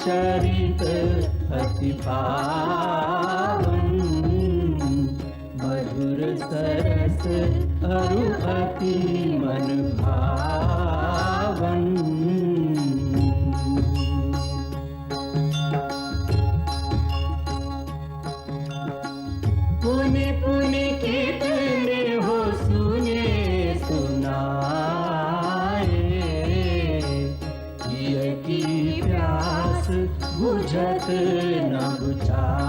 चरित अति पावन, मधुर सरस अरु अति मन भावन। पुनि पुनि कितने हो सुने सुनाए, पिय की प्यास बुझत न बुझाए।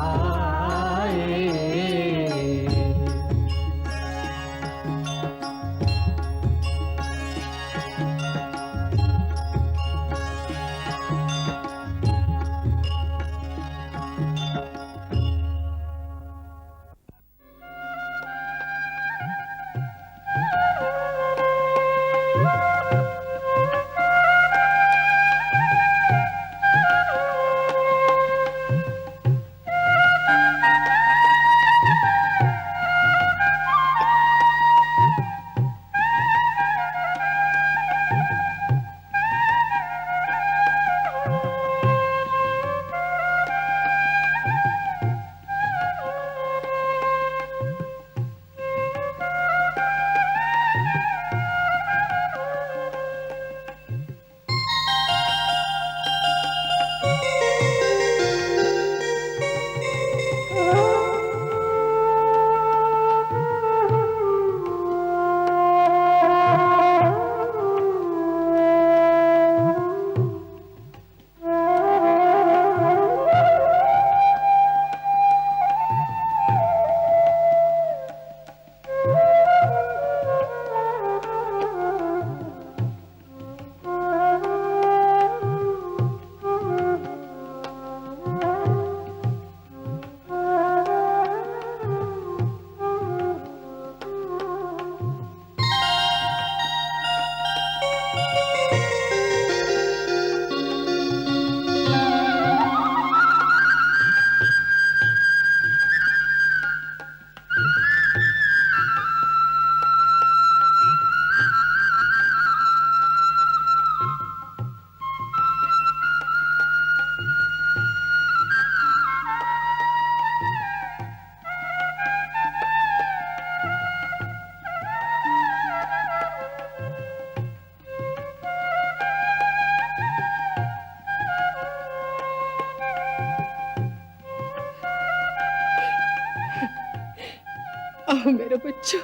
आओ मेरे बच्चों,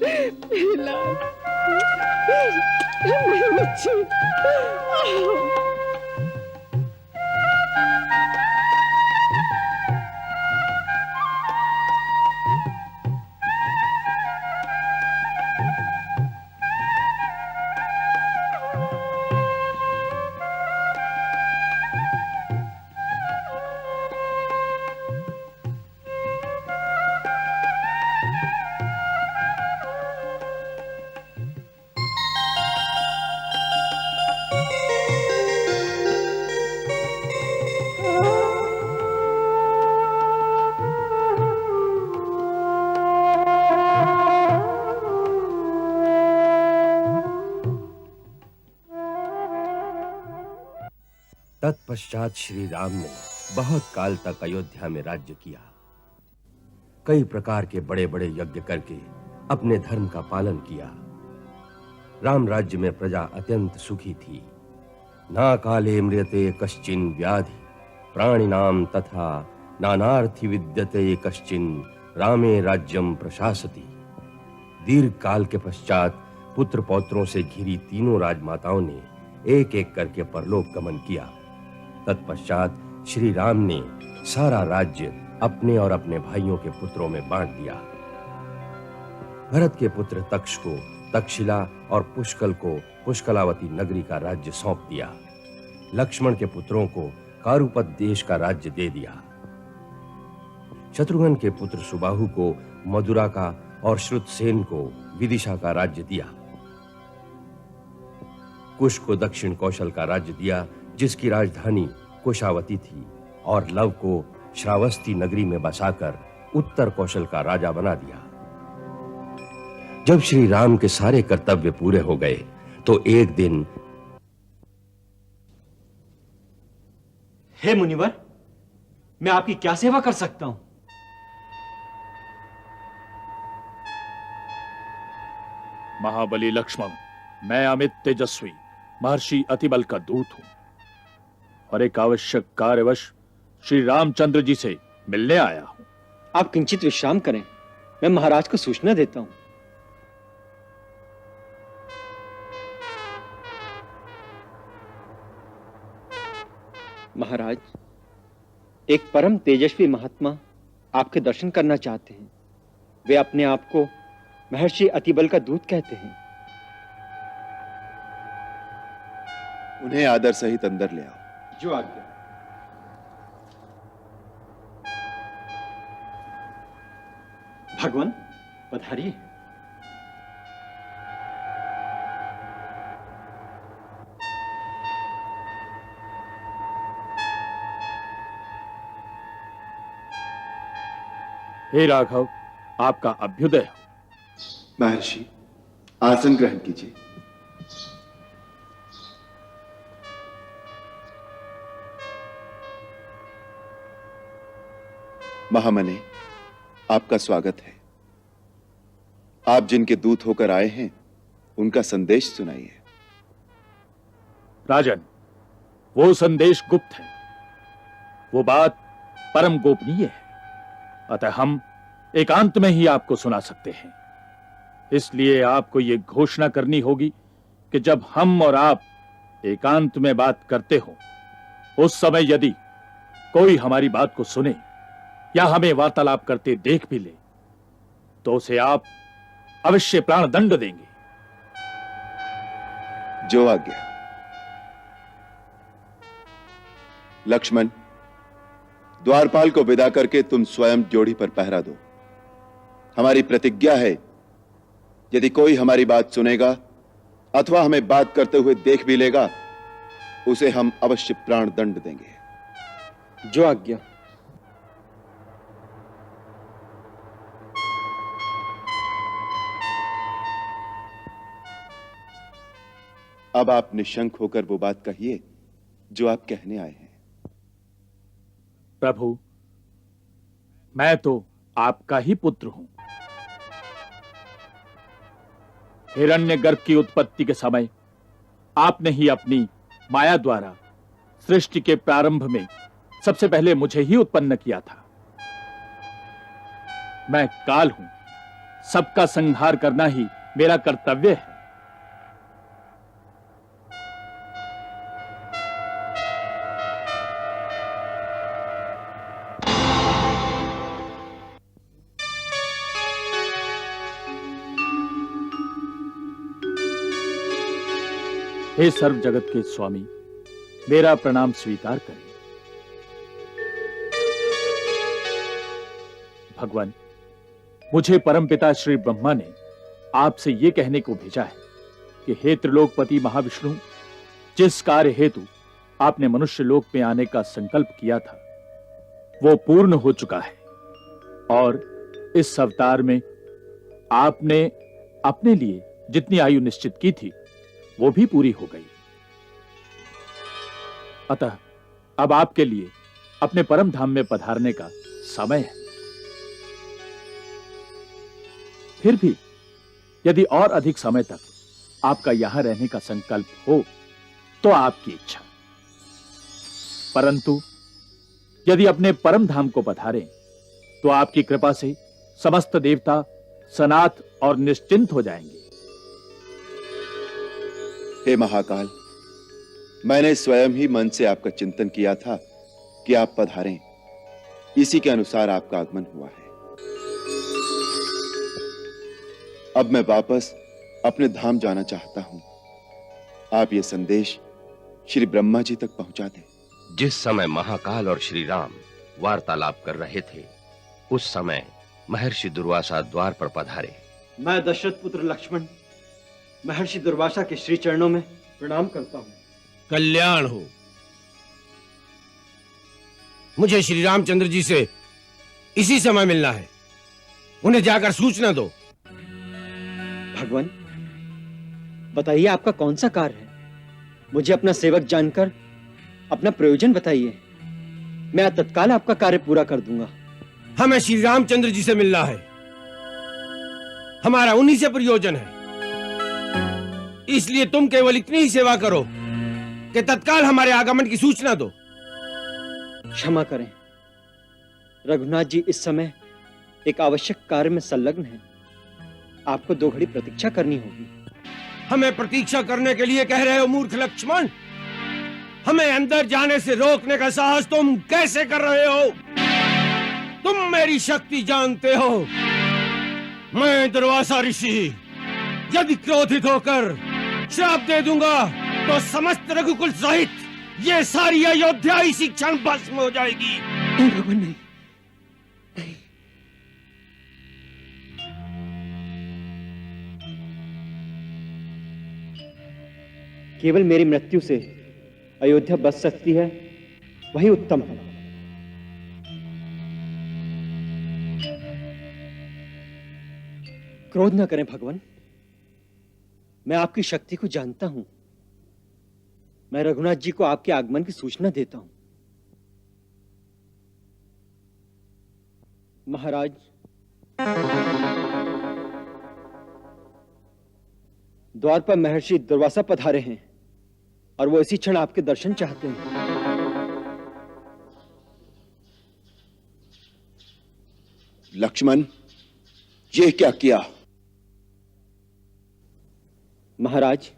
मेरे लाल, मेरे बच्चे, आओ। तत्पश्चात श्री राम ने बहुत काल तक अयोध्या में राज्य किया। कई प्रकार के बड़े-बड़े यज्ञ करके अपने धर्म का पालन किया। राम राज्य में प्रजा अत्यंत सुखी थी। ना काले म्रियते कश्चिन व्याधि प्राणिनाम तथा नानार्थि विद्यते कश्चिन रामे राज्यम प्रशासति। दीर्घ काल के पश्चात पुत्र पौत्रों से घिरी तीनों राजमाताओं ने एक-एक करके परलोक गमन किया। तत्पश्चात श्री राम ने सारा राज्य अपने और अपने भाइयों के पुत्रों में बांट दिया। भरत के पुत्र तक्ष को तक्षशिला और पुष्कल को पुष्कलावती नगरी का राज्य सौंप दिया। लक्ष्मण के पुत्रों को कारुपत देश का राज्य दे दिया। शत्रुघ्न के पुत्र सुबाहु को मदुरा का और श्रुतसेन को विदिशा का राज्य दिया। कुश को दक्षिण कौशल का राज्य दिया, जिसकी राजधानी कुशावती थी, और लव को श्रावस्ती नगरी में बसाकर उत्तर कौशल का राजा बना दिया। जब श्री राम के सारे कर्तव्य पूरे हो गए तो एक दिन हे मुनिवर, मैं आपकी क्या सेवा कर सकता हूं? महाबली लक्ष्मण, मैं अमित तेजस्वी महर्षि अतिबल का दूत हूं और एक आवश्यक कार्यवश श्री रामचंद्र जी से मिलने आया हूं। आप किंचित विश्राम करें, मैं महाराज को सूचना देता हूं। महाराज, एक परम तेजस्वी महात्मा आपके दर्शन करना चाहते हैं। वे अपने आप को महर्षि अतिबल का दूत कहते हैं। उन्हें आदर सहित अंदर ले आओ। जो आज्ञा। भगवान पधारिए। हे राघव, आपका अभ्युदय हो। महर्षि, आसन ग्रहण कीजिए। महामने, आपका स्वागत है। आप जिनके दूत होकर आए हैं, उनका संदेश सुनाइए। राजन, वो संदेश गुप्त है, वो बात परम गोपनीय है, अतः हम एकांत में ही आपको सुना सकते हैं। इसलिए आपको ये घोषणा करनी होगी कि जब हम और आप एकांत में बात करते हो, उस समय यदि कोई हमारी बात को सुने या हमें वार्तालाप करते देख भी ले, तो उसे आप अवश्य प्राण दंड देंगे। जो आज्ञा। लक्ष्मण, द्वारपाल को विदा करके तुम स्वयं जोड़ी पर पहरा दो। हमारी प्रतिज्ञा है, यदि कोई हमारी बात सुनेगा अथवा हमें बात करते हुए देख भी लेगा, उसे हम अवश्य प्राण दंड देंगे। जो आज्ञा। अब आप निशंक होकर वो बात कहिए जो आप कहने आए हैं। प्रभु, मैं तो आपका ही पुत्र हूं। हिरण्यगर्भ की उत्पत्ति के समय आपने ही अपनी माया द्वारा सृष्टि के प्रारंभ में सबसे पहले मुझे ही उत्पन्न किया था। मैं काल हूं, सबका संहार करना ही मेरा कर्तव्य है। हे सर्व जगत के स्वामी, मेरा प्रणाम स्वीकार करें। भगवान, मुझे परमपिता श्री ब्रह्मा ने आपसे यह कहने को भेजा है कि हे त्रिलोकपति महाविष्णु, जिस कार्य हेतु आपने मनुष्य लोक में आने का संकल्प किया था, वो पूर्ण हो चुका है और इस अवतार में आपने अपने लिए जितनी आयु निश्चित की थी, वो भी पूरी हो गई। अतः अब आपके लिए अपने परम धाम में पधारने का समय है। फिर भी यदि और अधिक समय तक आपका यहां रहने का संकल्प हो तो आपकी इच्छा, परंतु यदि अपने परम धाम को पधारें तो आपकी कृपा से समस्त देवता सनाथ और निश्चिंत हो जाएंगे। हे महाकाल, मैंने स्वयं ही मन से आपका चिंतन किया था कि आप पधारें। इसी के अनुसार आपका आगमन हुआ है। अब मैं वापस अपने धाम जाना चाहता हूं। आप ये संदेश श्री ब्रह्मा जी तक पहुंचा दें। जिस समय महाकाल और श्री राम वार्तालाप कर रहे थे, उस समय महर्षि दुर्वासा द्वार पर पधारे। मैं दशरथ पुत्र लक्ष्मण महर्षि दुर्वासा के श्री चरणों में प्रणाम करता हूं। कल्याण हो। मुझे श्री रामचंद्र जी से इसी समय मिलना है। उन्हें जाकर सूचना दो। भगवान, बताइए आपका कौन सा कार्य है? मुझे अपना सेवक जानकर अपना प्रयोजन बताइए। मैं तत्काल आपका कार्य पूरा कर दूंगा। हमें श्री रामचंद्र जी से मिलना है। हमारा उन्हीं से प्रयोजन है। इसलिए तुम केवल इतनी ही सेवा करो कि तत्काल हमारे आगमन की सूचना दो। क्षमा करें, रघुनाथ जी इस समय एक आवश्यक कार्य में संलग्न हैं। आपको 2 घड़ी प्रतीक्षा करनी होगी। हमें प्रतीक्षा करने के लिए कह रहे हो मूर्ख लक्ष्मण? हमें अंदर जाने से रोकने का साहस तुम कैसे कर रहे हो? तुम मेरी शक्ति जानते हो। मैं दुर्वासा ऋषि यदि क्रोधित होकर श्राप दे दूंगा तो समस्त रघुकुल सहित ये सारी अयोध्या इसी क्षण भस्म हो जाएगी। नहीं भगवान, नहीं, नहीं। केवल मेरी मृत्यु से अयोध्या बच सकती है, वही उत्तम है। क्रोध न करें भगवान, मैं आपकी शक्ति को जानता हूं। मैं रघुनाथ जी को आपके आगमन की सूचना देता हूं। महाराज, द्वार पर महर्षि दुर्वासा पधारे हैं और वो इसी क्षण आपके दर्शन चाहते हैं। लक्ष्मण, ये क्या किया? महाराज,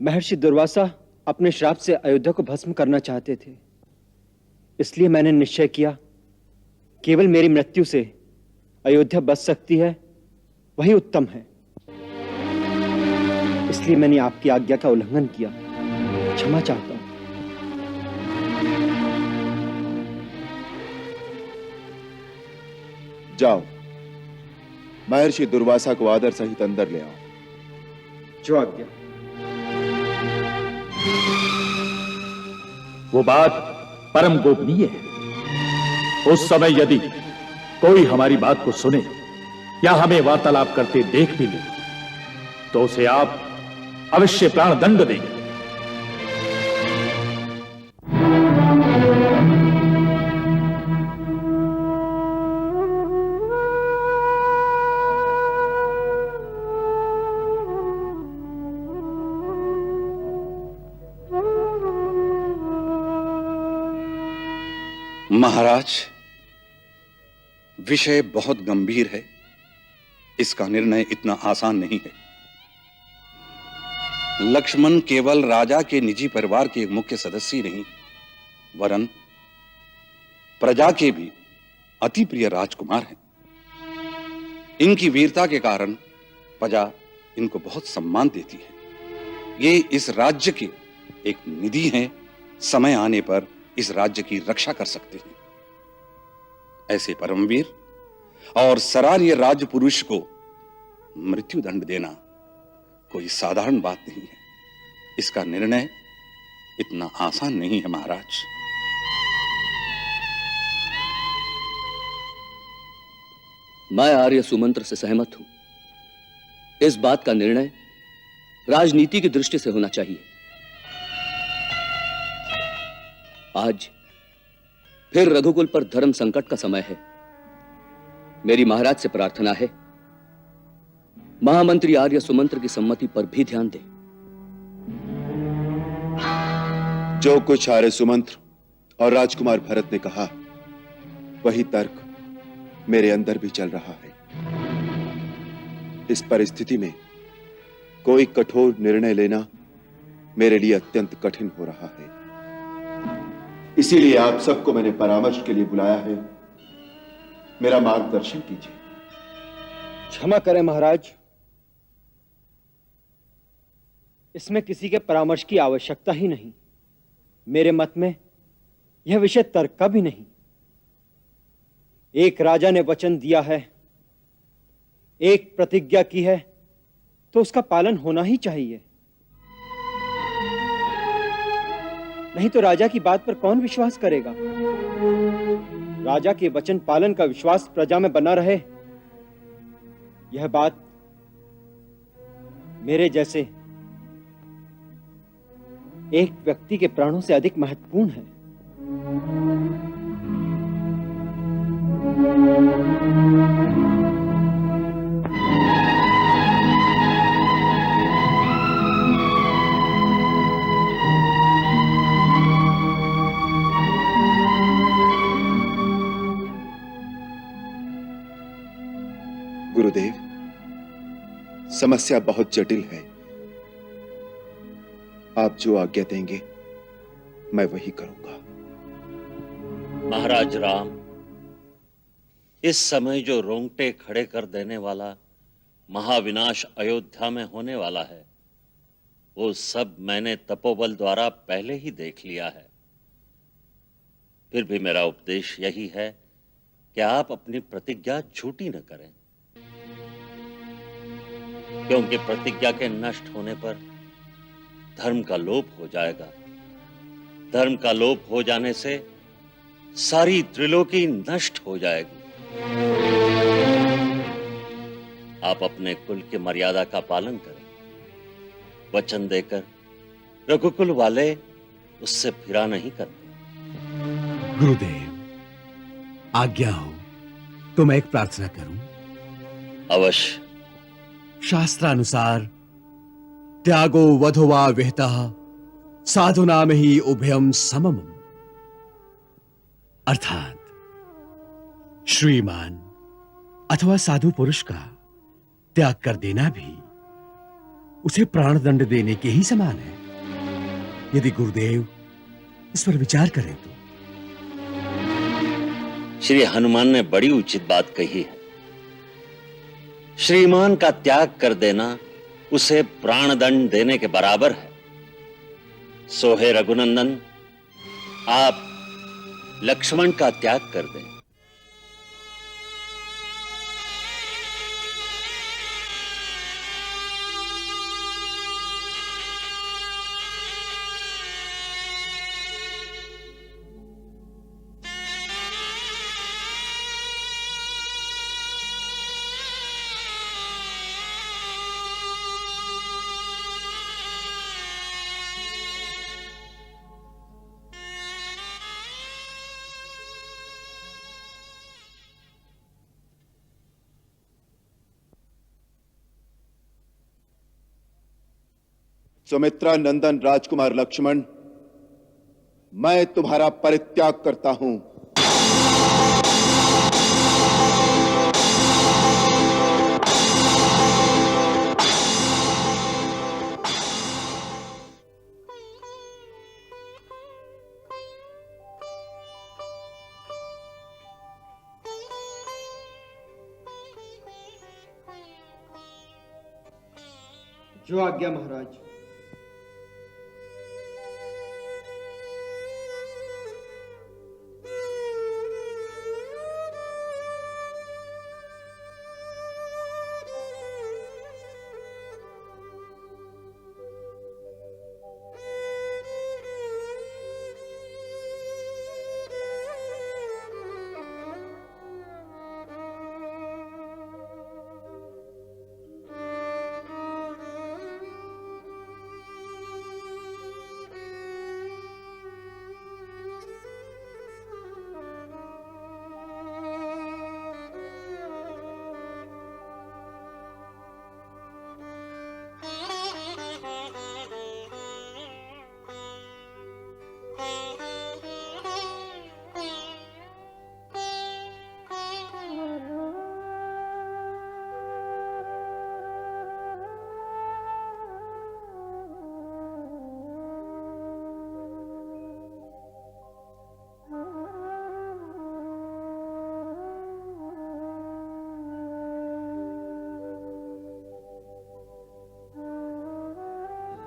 महर्षि दुर्वासा अपने श्राप से अयोध्या को भस्म करना चाहते थे। इसलिए मैंने निश्चय किया केवल मेरी मृत्यु से अयोध्या बच सकती है, वही उत्तम है। इसलिए मैंने आपकी आज्ञा का उल्लंघन किया। क्षमा चाहता हूं। जाओ, महर्षि दुर्वासा को आदर सहित अंदर ले आओ। जो आज्ञा। वो बात परम गोपनीय है। उस समय यदि कोई हमारी बात को सुने या हमें वार्तालाप करते देख भी ले तो उसे आप अवश्य प्राण दंड देंगे। महाराज, विषय बहुत गंभीर है। इसका निर्णय इतना आसान नहीं है। लक्ष्मण केवल राजा के निजी परिवार के मुख्य सदस्य नहीं, वरन प्रजा के भी अति प्रिय राजकुमार हैं। इनकी वीरता के कारण प्रजा इनको बहुत सम्मान देती है। ये इस राज्य के एक निधि हैं। समय आने पर इस राज्य की रक्षा कर सकते हैं। ऐसे परमवीर और सराहनीय राजपुरुष को मृत्यु दंड देना कोई साधारण बात नहीं है। इसका निर्णय इतना आसान नहीं है महाराज। मैं आर्य सुमंत्र से सहमत हूं। इस बात का निर्णय राजनीति की दृष्टि से होना चाहिए। आज फिर रघुकुल पर धर्म संकट का समय है। मेरी महाराज से प्रार्थना है, महामंत्री आर्य सुमंत्र की सम्मति पर भी ध्यान दें। जो कुछ आर्य सुमंत्र और राजकुमार भरत ने कहा, वही तर्क मेरे अंदर भी चल रहा है। इस परिस्थिति में कोई कठोर निर्णय लेना मेरे लिए अत्यंत कठिन हो रहा है। इसीलिए आप सबको मैंने परामर्श के लिए बुलाया है। मेरा मार्गदर्शन कीजिए। क्षमा करें महाराज, इसमें किसी के परामर्श की आवश्यकता ही नहीं। मेरे मत में यह विषय तर्क का भी नहीं। एक राजा ने वचन दिया है, एक प्रतिज्ञा की है, तो उसका पालन होना ही चाहिए। नहीं तो राजा की बात पर कौन विश्वास करेगा? राजा के वचन पालन का विश्वास प्रजा में बना रहे, यह बात मेरे जैसे एक व्यक्ति के प्राणों से अधिक महत्वपूर्ण है। गुरुदेव, समस्या बहुत जटिल है। आप जो आज्ञा देंगे मैं वही करूंगा। महाराज राम, इस समय जो रोंगटे खड़े कर देने वाला महाविनाश अयोध्या में होने वाला है, वो सब मैंने तपोबल द्वारा पहले ही देख लिया है। फिर भी मेरा उपदेश यही है कि आप अपनी प्रतिज्ञा झूठी न करें, क्योंकि प्रतिज्ञा के नष्ट होने पर धर्म का लोप हो जाएगा। धर्म का लोप हो जाने से सारी त्रिलोकी नष्ट हो जाएगी। आप अपने कुल की मर्यादा का पालन करें। वचन देकर रघुकुल वाले उससे फिरा नहीं करते। गुरुदेव, आज्ञा हो तो मैं एक प्रार्थना करूं? अवश्य। शास्त्रानुसार त्यागो वधो विहिता साधुना में ही उभयम समम, अर्थात श्रीमान अथवा साधु पुरुष का त्याग कर देना भी उसे प्राणदंड देने के ही समान है। यदि गुरुदेव इस पर विचार करें तो। श्री हनुमान ने बड़ी उचित बात कही है। श्रीमान का त्याग कर देना उसे प्राणदंड देने के बराबर है। सो हे रघुनंदन, आप लक्ष्मण का त्याग कर दें। सुमित्रा नंदन राजकुमार लक्ष्मण, मैं तुम्हारा परित्याग करता हूं। जो आज्ञा महाराज।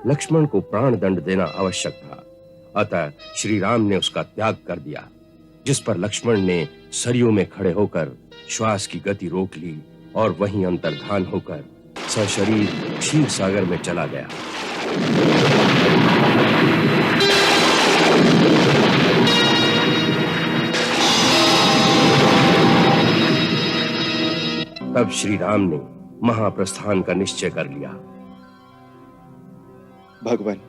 लक्ष्मण को प्राण दंड देना आवश्यक था, अतः श्री राम ने उसका त्याग कर दिया, जिस पर लक्ष्मण ने सरयू में खड़े होकर श्वास की गति रोक ली और वहीं अंतर्धान होकर सशरीर क्षीर सागर में चला गया। तब श्री राम ने महाप्रस्थान का निश्चय कर लिया। भगवान,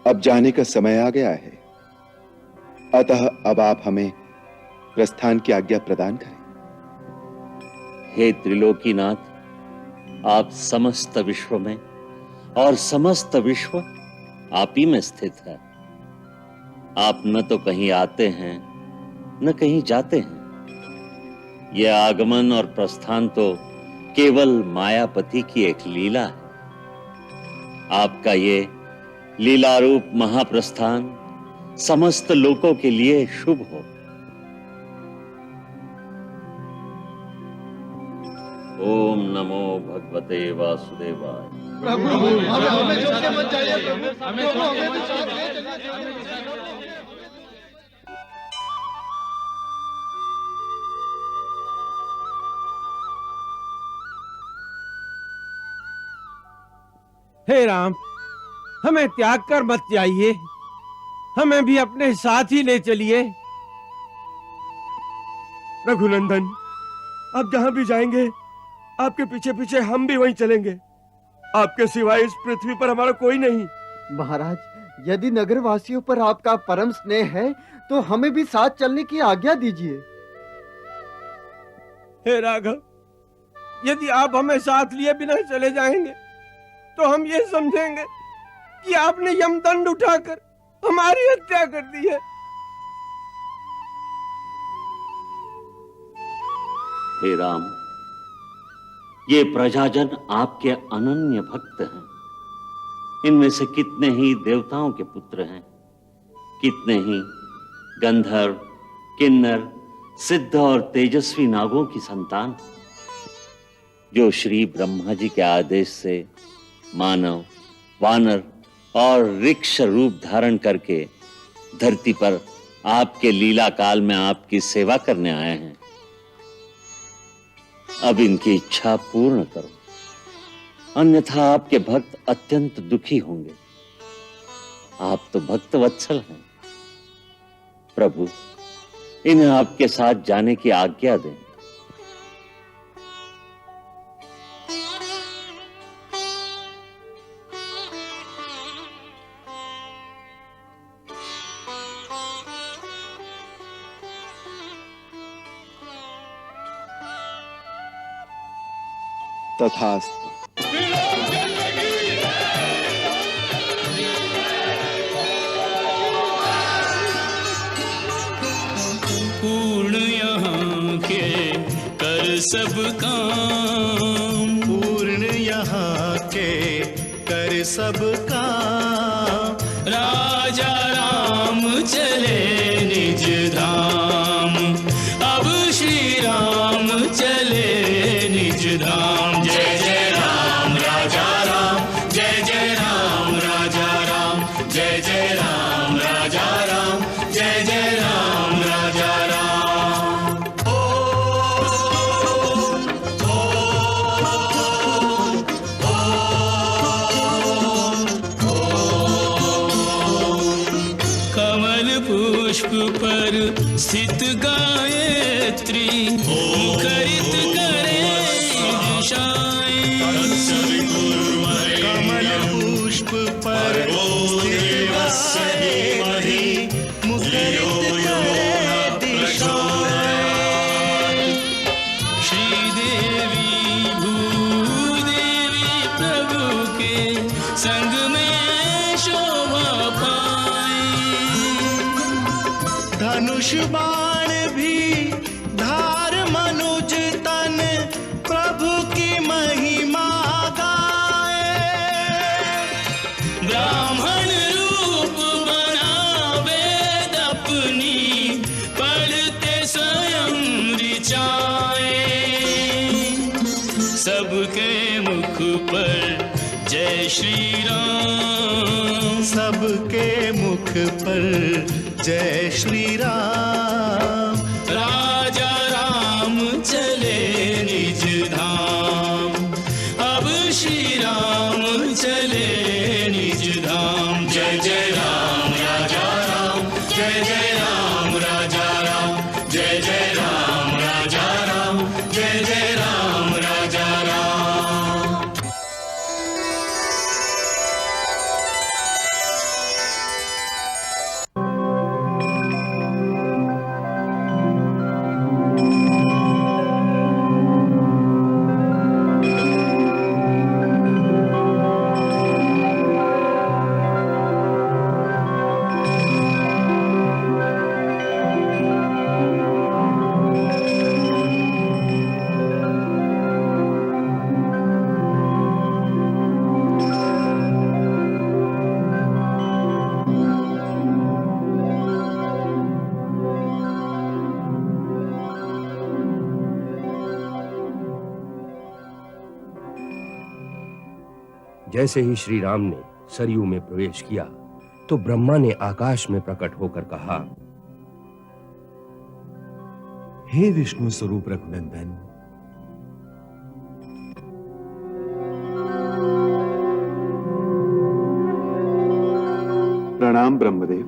अब जाने का समय आ गया है, अतः अब आप हमें प्रस्थान की आज्ञा प्रदान करें। हे त्रिलोकीनाथ, आप समस्त विश्व में और समस्त विश्व आप ही में स्थित है। आप न तो कहीं आते हैं न कहीं जाते हैं। यह आगमन और प्रस्थान तो केवल मायापति की एक लीला है। आपका ये लीलारूप महाप्रस्थान समस्त लोकों के लिए शुभ हो। ओम नमो भगवते वासुदेवाय। हे राम, हमें त्याग कर मत जाइए, हमें भी अपने साथ ही ले चलिए। रघुनंदन, आप जहां भी जाएंगे आपके पीछे पीछे हम भी वहीं चलेंगे। आपके सिवाय इस पृथ्वी पर हमारा कोई नहीं। महाराज, यदि नगरवासियों पर आपका परम स्नेह है तो हमें भी साथ चलने की आज्ञा दीजिए। हे राघव, यदि आप हमें साथ लिए बिना चले जाएंगे तो हम ये समझेंगे कि आपने यमदंड उठाकर हमारी हत्या कर दी है। हे राम, ये प्रजाजन आपके अनन्य भक्त हैं। इनमें से कितने ही देवताओं के पुत्र हैं, कितने ही गंधर्व, किन्नर, सिद्ध और तेजस्वी नागों की संतान, जो श्री ब्रह्मा जी के आदेश से मानव, वानर और ऋक्ष रूप धारण करके धरती पर आपके लीला काल में आपकी सेवा करने आए हैं। अब इनकी इच्छा पूर्ण करो, अन्यथा आपके भक्त अत्यंत दुखी होंगे। आप तो भक्त वत्सल हैं। प्रभु, इन्हें आपके साथ जाने की आज्ञा दें। तथास्तु। पूर्ण यहाँ के कर सब काम, पूर्ण यहाँ के कर सब काम। राजा राम चले निज धाम, अब श्री राम चले निज धाम। जय जय राम राजा राम, जय जय राम राजा राम, जय जय राम राजा राम, जय जय राम राजा राम। कमल पुष्प पर स्थित गायत्री, मुखरित करे दिशाएं। कमल पुष्प पर स्थित गायत्री, मुखरित करे दिशाएं। श्रीदेवी भूदेवी प्रभु के संग में शोभा पाए। धनुष बाण भी धार मनुज तन, प्रभु की महिमा गाए। ब्राह्मण रूप बना वेद अपनी, पढ़ते स्वयं ऋचाए। सबके मुख पर जय श्री राम, सबके मुख पर जय श्री राम। राजा राम चले निज धाम, अब श्री राम चले निज धाम। जय जय राम राजा राम, जय जय राम राजा राम, जय जय राम राजा राम, जय जय राम राजा राम। जैसे ही श्री राम ने सरयू में प्रवेश किया तो ब्रह्मा ने आकाश में प्रकट होकर कहा, हे विष्णु स्वरूप रघुनंदन, प्रणाम ब्रह्मदेव।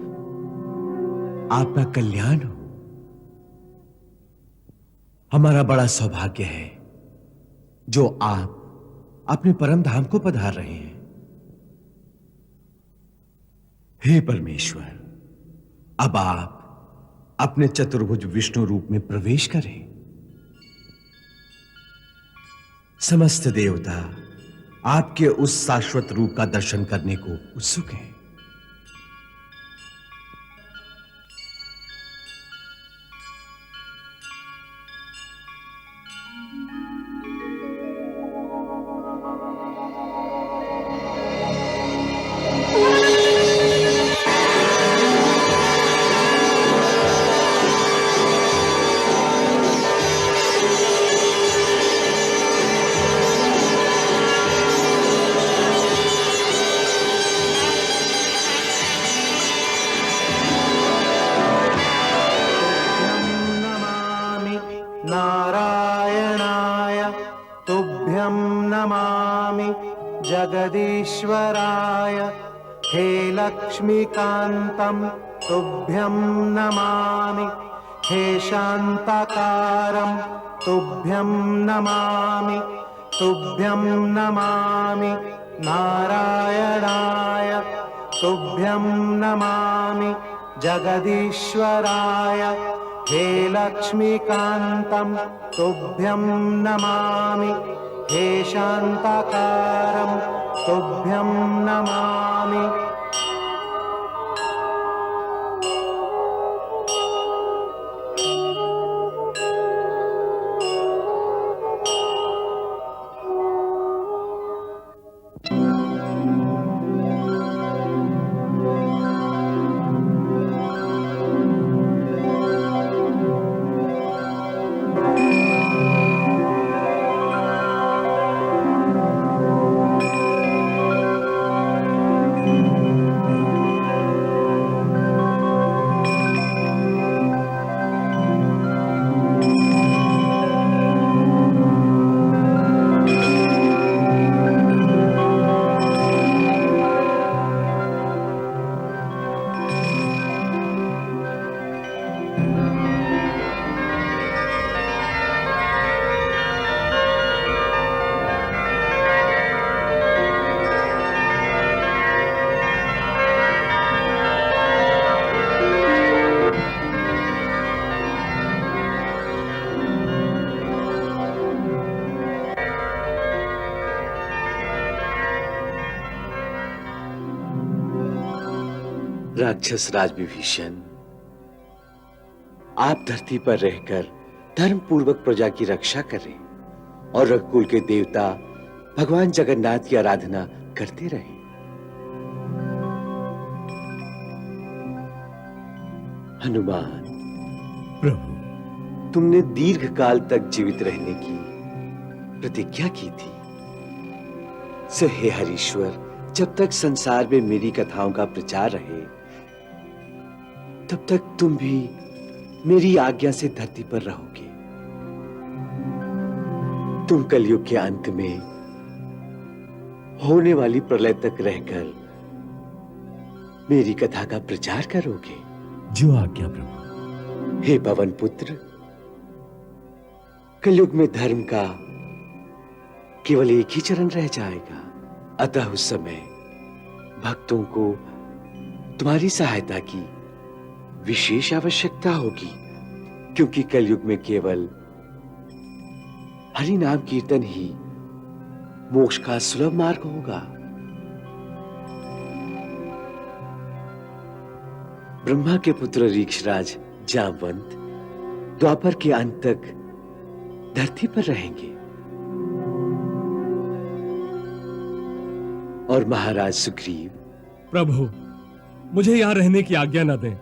आपका कल्याण हो। हमारा बड़ा सौभाग्य है जो आप अपने परम धाम को पधार रहे हैं। हे परमेश्वर, अब आप अपने चतुर्भुज विष्णु रूप में प्रवेश करें। समस्त देवता आपके उस शाश्वत रूप का दर्शन करने को उत्सुक हैं। नारायणाय तुभ्यं नमामि जगदीश्वराय हे लक्ष्मीकान्तं तुभ्यं नमामि हे शान्ताकारं तुभ्यं नमामि नारायणाय तुभ्यं नमामि जगदीश्वराय हे लक्ष्मीकान्तं तुभ्यं नमामि हे शान्ताकारं तुभ्यं नमामि। राक्षस राज विभीषण, आप धरती पर रहकर धर्म पूर्वक प्रजा की रक्षा करें और रघुकुल के देवता भगवान जगन्नाथ की आराधना करते रहें। हनुमान प्रभु, तुमने दीर्घ काल तक जीवित रहने की प्रतिज्ञा की थी। सो हे हरीश्वर, जब तक संसार में मेरी कथाओं का प्रचार रहे तब तक तुम भी मेरी आज्ञा से धरती पर रहोगे। तुम कलयुग के अंत में होने वाली प्रलय तक रहकर मेरी कथा का प्रचार करोगे। जो आज्ञा प्रभु। हे पवन पुत्र, कलयुग में धर्म का केवल एक ही चरण रह जाएगा, अतः उस समय भक्तों को तुम्हारी सहायता की विशेष आवश्यकता होगी, क्योंकि कलयुग में केवल हरि नाम कीर्तन ही मोक्ष का सुलभ मार्ग होगा। ब्रह्मा के पुत्र रीक्षराज जामवंत द्वापर के अंत तक धरती पर रहेंगे और महाराज सुग्रीव। प्रभु, मुझे यहां रहने की आज्ञा न दें।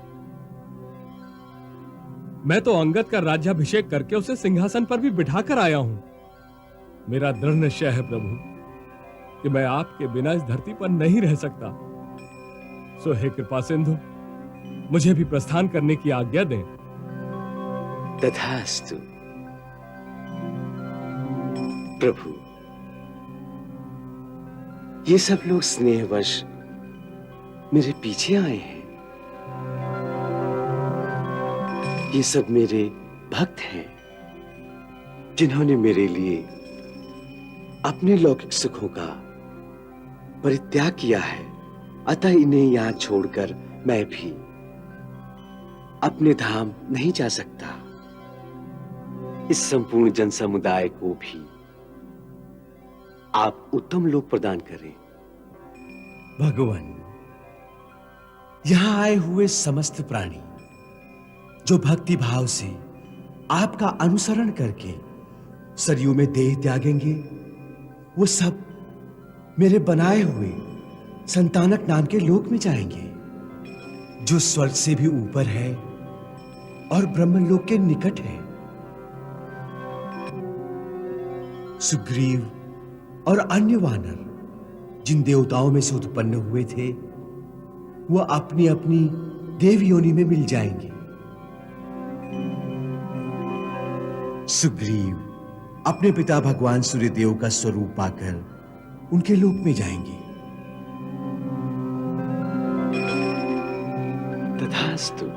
मैं तो अंगद का राज्याभिषेक करके उसे सिंहासन पर भी बिठा कर आया हूं। मेरा दृढ़ निश्चय है प्रभु कि मैं आपके बिना इस धरती पर नहीं रह सकता। सो हे कृपा सिंधु, मुझे भी प्रस्थान करने की आज्ञा दें। तथास्तु प्रभु। ये सब लोग स्नेहवश मेरे पीछे आए हैं। ये सब मेरे भक्त हैं जिन्होंने मेरे लिए अपने लौकिक सुखों का परित्याग किया है। अतः इन्हें यहां छोड़कर मैं भी अपने धाम नहीं जा सकता। इस संपूर्ण जन समुदाय को भी आप उत्तम लोक प्रदान करें। भगवान, यहां आए हुए समस्त प्राणी जो भक्ति भाव से आपका अनुसरण करके सरयू में देह त्यागेंगे, वो सब मेरे बनाए हुए संतानक नाम के लोक में जाएंगे, जो स्वर्ग से भी ऊपर है और ब्रह्मलोक के निकट है। सुग्रीव और अन्य वानर जिन देवताओं में से उत्पन्न हुए थे, वो अपनी अपनी देव योनि में मिल जाएंगे। सुग्रीव अपने पिता भगवान सूर्यदेव का स्वरूप पाकर उनके लोक में जाएंगे। तथास्तु।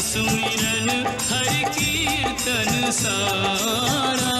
सुमिरन हरि कीर्तन सारा।